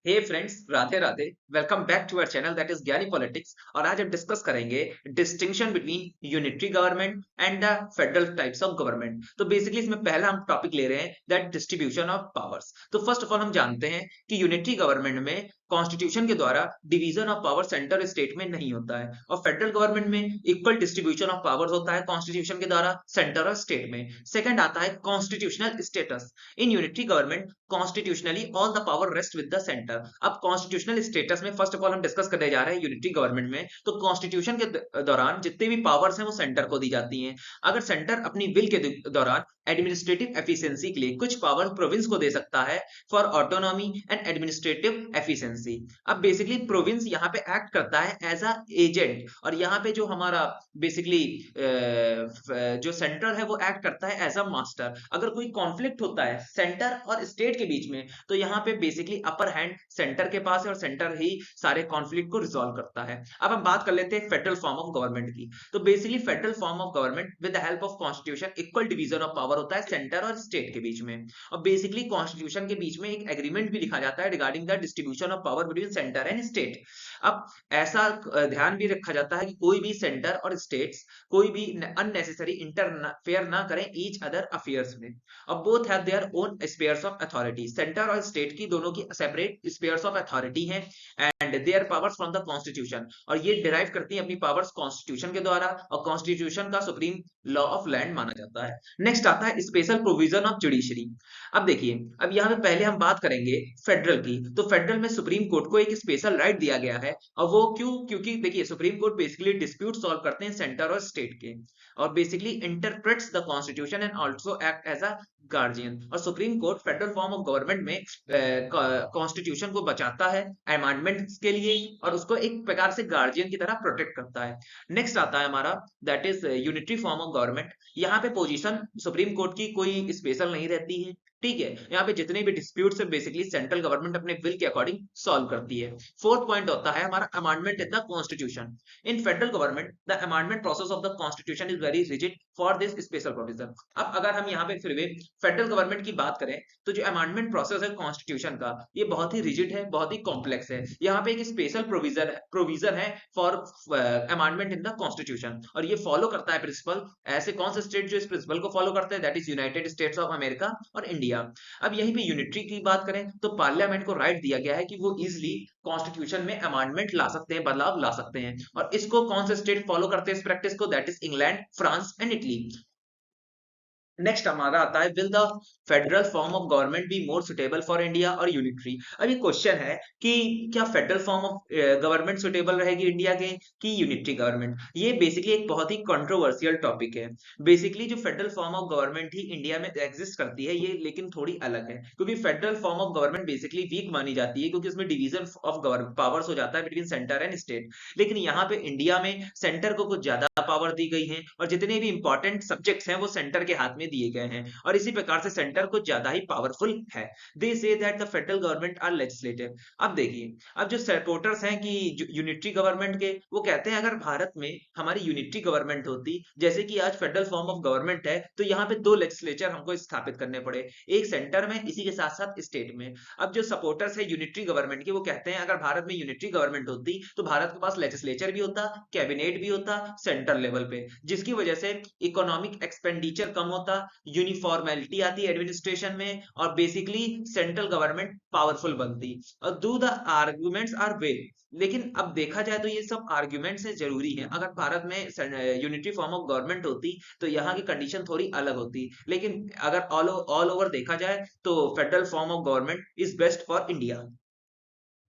Hey friends, Radhe Radhe. Welcome back to our channel that is Gyani politics. और आज हम discuss करेंगे distinction between unitary government and the federal types of government. तो basically इसमें पहला हम टॉपिक ले रहे हैं दैट डिस्ट्रीब्यूशन ऑफ पावर्स। तो फर्स्ट ऑफ ऑल हम जानते हैं कि यूनिटरी गवर्नमेंट में कॉन्स्टिट्यूशन के द्वारा डिवीजन ऑफ पावर सेंटर और स्टेट में नहीं होता है, और फेडरल गवर्नमेंट में इक्वल डिस्ट्रीब्यूशन ऑफ पावर्स होता है कॉन्स्टिट्यूशन के द्वारा सेंटर और स्टेट में। सेकंड आता है constitutional status. In unitary government constitutionally all the power rest with the centre. अब कॉन्स्टिट्यूशनल स्टेटस में फर्स्ट ऑफ ऑल हम डिस्कस करने जा रहे हैं यूनिटरी गवर्नमेंट में। तो कॉन्स्टिट्यूशन के दौरान जितने भी पावर्स हैं वो सेंटर को दी जाती हैं। अगर सेंटर अपनी विल के दौरान एडमिनिस्ट्रेटिव एफिशिएंसी के लिए कुछ पावर प्रोविंस को दे सकता है for autonomy and administrative efficiency. अब बेसिकली प्रोविंस यहाँ पे एक्ट करता है एज अ एजेंट, और यहाँ पे जो हमारा बेसिकली जो सेंटर है वो एक्ट करता है एज अ मास्टर। अगर कोई कॉन्फ्लिक्ट होता है सेंटर और स्टेट के बीच में, तो यहाँ पे बेसिकली अपर हैंड सेंटर के पास है और सेंटर ही सारे कॉन्फ्लिक्ट को रिजॉल्व करता है। अब हम बात कर लेते हैं फेडरल फॉर्म ऑफ गवर्नमेंट की। तो basically federal form of government with the help of constitution equal division of power होता है सेंटर और स्टेट के बीच में। और बेसिकली कॉन्स्टिट्यूशन के बीच में एक एग्रीमेंट भी लिखा जाता है regarding the distribution of power between centre and state. अब ऐसा ध्यान भी रखा जाता है कि कोई भी सेंटर और स्टेट्स कोई भी अननेसेसरी इंटरफेयर ना करें ईच अदर अफेयर्स में। अब both have their own spheres of authority. Centre और स्टेट की दोनों की सेपरेट स्पेयर्स ऑफ अथॉरिटी हैं and their powers from the constitution, और ये डिराइव करती हैं अपनी पावर्स कॉन्स्टिट्यूशन के द्वारा, और कॉन्स्टिट्यूशन का सुप्रीम लॉ ऑफ लैंड माना जाता है। नेक्स्ट आता है स्पेशल प्रोविजन ऑफ जुडिशरी। अब देखिए, अब यहाँ पे पहले हम बात करेंगे फेडरल की। तो फेडरल में सुप्रीम कोर्ट को एक स्पेशल राइट दिया गया है, और वो क्यों? क्योंकि देखिए Supreme Court basically dispute solve करते हैं सेंटर और स्टेट के, और basically interprets the constitution and also act as a guardian. और Supreme Court federal form of government में कॉन्स्टिट्यूशन को बचाता है अमेंडमेंट्स के लिए, और उसको एक प्रकार से गार्जियन की तरह प्रोटेक्ट करता है। नेक्स्ट आता है हमारा that is unitary form of government. यहाँ पे पोजीशन सुप्रीम कोर्ट की कोई स्पेशल नहीं रहती है, ठीक है। यहाँ पे जितने भी डिस्प्यूट्स है बेसिकली सेंट्रल गवर्नमेंट अपने विल के अकॉर्डिंग सॉल्व करती है। फोर्थ पॉइंट होता है हमारा amendment in the constitution. In federal government the amendment process of the constitution is very rigid for this special provision. अब अगर हम यहाँ पे फिर भी फेडरल गवर्नमेंट की बात करें, तो जो अमेंडमेंट प्रोसेस है कॉन्स्टिट्यूशन का, ये बहुत ही रिजिड है, बहुत ही कॉम्प्लेक्स है। यहाँ पे एक स्पेशल प्रोविजन है for amendment in the constitution, और ये फॉलो करता है प्रिंसिपल। ऐसे कौन से स्टेट जो इस प्रिंसिपल को फॉलो करते हैं? That is United states of America और इंडिया। अब यहीं पे यूनिटरी की बात करें तो पार्लियामेंट को राइट दिया गया है कि वो इजिली कॉन्स्टिट्यूशन में अमेंडमेंट ला सकते हैं, बदलाव ला सकते हैं। और इसको कौन से स्टेट फॉलो करते हैं इस प्रैक्टिस को? That is England, France and Italy. Next हमारा आता है will the federal form of government be more suitable for India और यूनिटरी। अब ये क्वेश्चन है कि क्या federal form of government suitable रहेगी इंडिया के कि यूनिटरी गवर्नमेंट। ये बेसिकली एक बहुत ही कंट्रोवर्शियल टॉपिक है। बेसिकली जो federal form of government he India में एग्जिस्ट करती है, ये लेकिन थोड़ी अलग है, क्योंकि federal form of government basically weak मानी जाती है, क्योंकि उसमें डिवीजन ऑफ पावर्स हो जाता है बिटवीन सेंटर एंड स्टेट। लेकिन यहाँ पे इंडिया में सेंटर को कुछ ज्यादा पावर दी गई है, और जितने भी इंपॉर्टेंट सब्जेक्ट्स हैं वो सेंटर के हाथ में दिए गए हैं, और इसी प्रकार से सेंटर कुछ ज्यादा ही पावरफुल है। They say that the federal government are legislative. अब देखिए, अब जो सपोर्टर्स हैं कि यूनिटरी गवर्नमेंट के, वो कहते हैं अगर भारत में हमारी यूनिटरी गवर्नमेंट होती, जैसे कि आज फेडरल फॉर्म ऑफ गवर्नमेंट है, तो यहाँ पे दो लेजिस्लेचर हमको स्थापित करने पड़े, एक सेंटर में इसी के साथ साथ स्टेट में। अब जो सपोर्टर्स है यूनिटरी गवर्नमेंट के, वो कहते हैं अगर भारत में यूनिटरी गवर्नमेंट होती तो भारत के पास लेजिस्लेचर भी होता, कैबिनेट भी होता सेंटर लेवल पे, जिसकी वजह से इकोनॉमिक एक्सपेंडिचर कम होता, यूनिफॉर्मेलिटी आती एडमिनिस्ट्रेशन में, और बेसिकली सेंट्रल गवर्नमेंट पावरफुल बनती। और डू द आर्गुमेंट्स आर वे। लेकिन अब देखा जाए तो ये सब आर्गुमेंट्स है जरूरी है। अगर भारत में यूनिटरी फॉर्म ऑफ गवर्नमेंट होती तो यहाँ की कंडीशन थोड़ी अलग होती, लेकिन अगर ऑल ओवर देखा जाए तो federal form of government is best for India.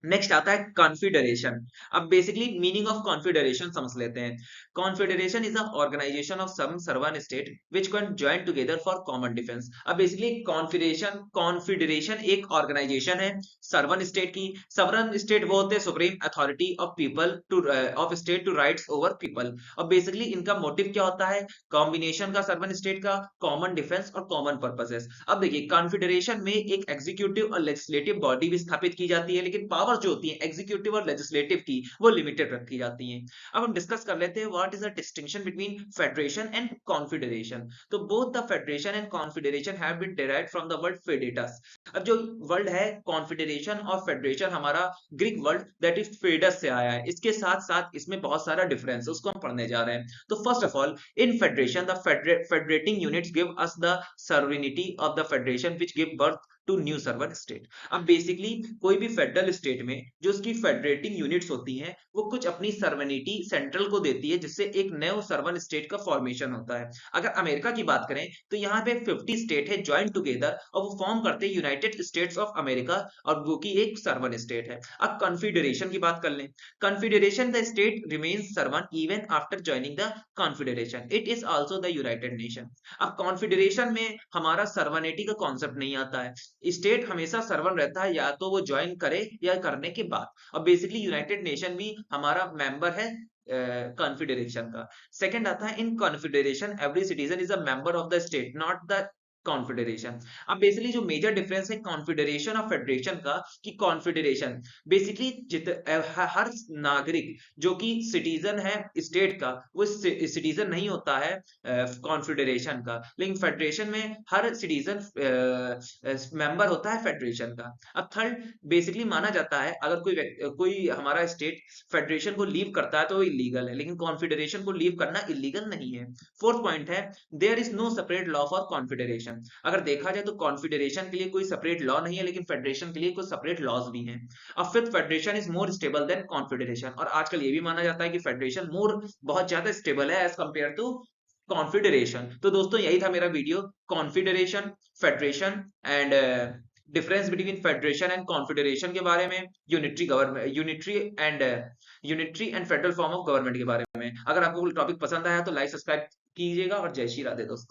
Next आता है कॉन्फेडरेशन। अब बेसिकली मीनिंग ऑफ कॉन्फेडरेशन समझ लेते हैं। Confederation is a organisation of some sovereign state which can join together for common defence. अब बेसिकली कॉन्फेडरेशन एक organisation है sovereign state की। सर्वन स्टेट वो होते हैं supreme authority of people to of state to rights over people. और basically इनका motive क्या होता है? कॉम्बिनेशन का सर्वन स्टेट का, कॉमन डिफेंस और कॉमन पर्पसेस। अब देखिए, कॉन्फेडरेशन में एक एग्जीक्यूटिव और लेजिस्लेटिव बॉडी भी स्थापित की जाती है, लेकिन पावर पावर जो होती है एग्जीक्यूटिव और लेजिस्लेटिव की वो लिमिटेड रखी जाती हैं। अब हम डिस्कस कर लेते हैं what is the distinction between federation and confederation. तो both the federation and confederation have been derived from the word foedus. अब जो वर्ड है कॉन्फेडरेशन और फेडरेशन हमारा ग्रीक वर्ड दैट इज फेडस से आया है। इसके साथ साथ इसमें बहुत सारा डिफरेंस है उसको हम पढ़ने जा रहे हैं। तो first of all in federation the federating units give us the sovereignty of the federation which give birth to new sovereign state. अब बेसिकली कोई भी फेडरल स्टेट में जो उसकी फेडरेटिंग यूनिट्स होती हैं वो कुछ अपनी सर्वनिटी सेंट्रल को देती है जिससे एक नए सर्वन स्टेट का फॉर्मेशन होता है। अगर अमेरिका की बात करें तो यहाँ पे 50 स्टेट है ज्वाइन टुगेदर और वो फॉर्म करते हैं यूनाइटेड स्टेट्स ऑफ अमेरिका और वो की एक सर्वन स्टेट है। अब कॉन्फेडरेशन की बात कर लें। Confederation the state remains servant even after joining the confederation, it is also the United nation. अब कॉन्फेडरेशन में हमारा सर्वनिटी का कॉन्सेप्ट नहीं आता है, स्टेट हमेशा सर्वन रहता है या तो वो ज्वाइन करे या करने के बाद। और बेसिकली यूनाइटेड नेशन भी हमारा मेंबर है कॉन्फेडरेशन का। सेकंड आता है in confederation every citizen is a member of the state not the confederation. अब बेसिकली जो मेजर डिफरेंस है कॉन्फेडरेशन और फेडरेशन का कि कॉन्फेडरेशन बेसिकली हर नागरिक जो कि सिटीजन है स्टेट का वो सिटीजन नहीं होता है कॉन्फेडरेशन का, लेकिन फेडरेशन में हर सिटीजन मेंबर होता है फेडरेशन का। अब थर्ड बेसिकली माना जाता है अगर कोई हमारा स्टेट फेडरेशन को लीव करता है तो वो इलीगल है, लेकिन कॉन्फेडरेशन को लीव करना इलीगल नहीं है। फोर्थ पॉइंट है there is no separate law for confederation. अगर देखा जाए तो कॉन्फेडरेशन के लिए कोई सेपरेट लॉ नहीं है लेकिन फेडरेशन के लिए कुछ सेपरेट लॉज भी हैं। अब fifth federation is more stable then confederation, और आजकल ये भी माना जाता है कि फेडरेशन बहुत ज्यादा स्टेबल है एज कंपेयर टू कॉन्फेडरेशन। तो दोस्तों यही था मेरा video confederation, federation and difference between federation and confederation के बारे में, unitary government unitary and federal form of government के बारे में। अगर आपको टॉपिक पसंद आया तो लाइक सब्सक्राइब कीजिएगा और जय श्री राधे दोस्तों।